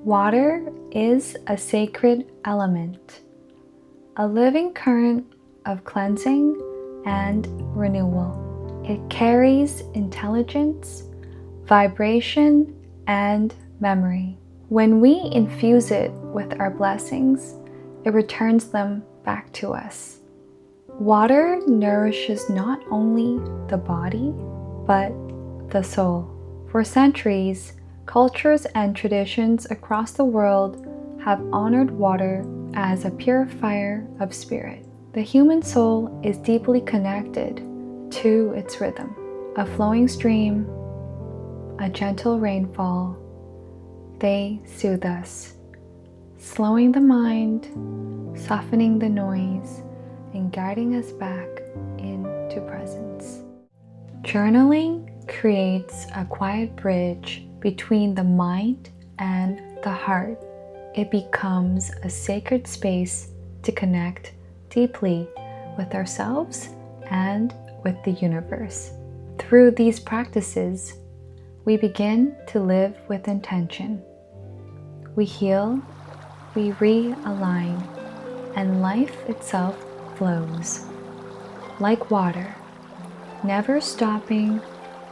Water is a sacred element, a living current of cleansing and renewal. It carries intelligence, vibration, and memory. When we infuse it with our blessings, it returns them back to us. Water nourishes not only the body, but the soul. For centuries, cultures and traditions across the world have honored water as a purifier of spirit. The human soul is deeply connected to its rhythm. A flowing stream, a gentle rainfall, they soothe us, slowing the mind, softening the noise, and guiding us back into presence. Journaling creates a quiet bridge between the mind and the heart. It becomes a sacred space to connect deeply with ourselves and with the universe. Through these practices, we begin to live with intention. We heal, we realign, and life itself flows like water, never stopping,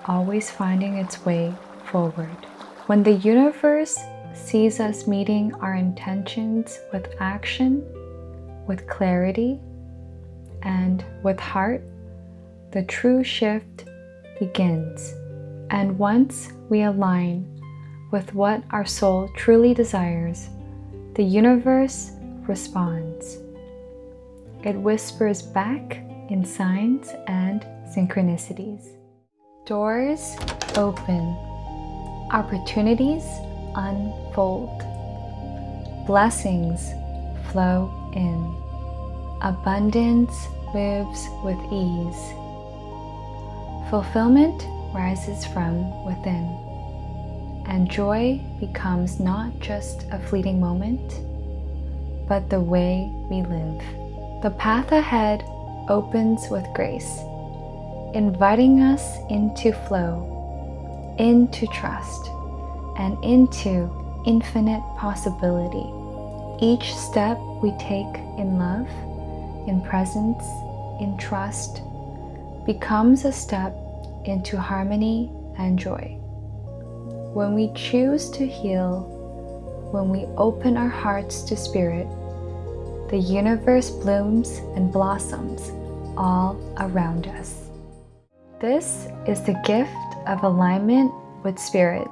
always finding its way forward. When the universe sees us meeting our intentions with action, with clarity, and with heart, the true shift begins. And once we align with what our soul truly desires, the universe responds. It whispers back in signs and synchronicities. Doors open, opportunities unfold, blessings flow in, abundance moves with ease, fulfillment rises from within, and joy becomes not just a fleeting moment, but the way we live. The path ahead opens with grace, inviting us into flow, into trust, and into infinite possibility. Each step we take in love, in presence, in trust, becomes a step into harmony and joy. When we choose to heal, when we open our hearts to spirit, the universe blooms and blossoms all around us. This is the gift of alignment with spirit,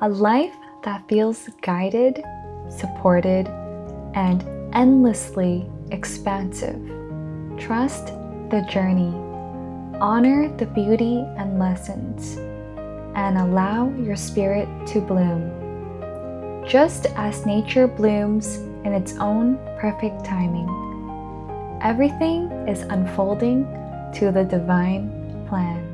a life that feels guided, supported, and endlessly expansive. Trust the journey, honor the beauty and lessons, and allow your spirit to bloom. Just as nature blooms in its own perfect timing, everything is unfolding to the divine plan.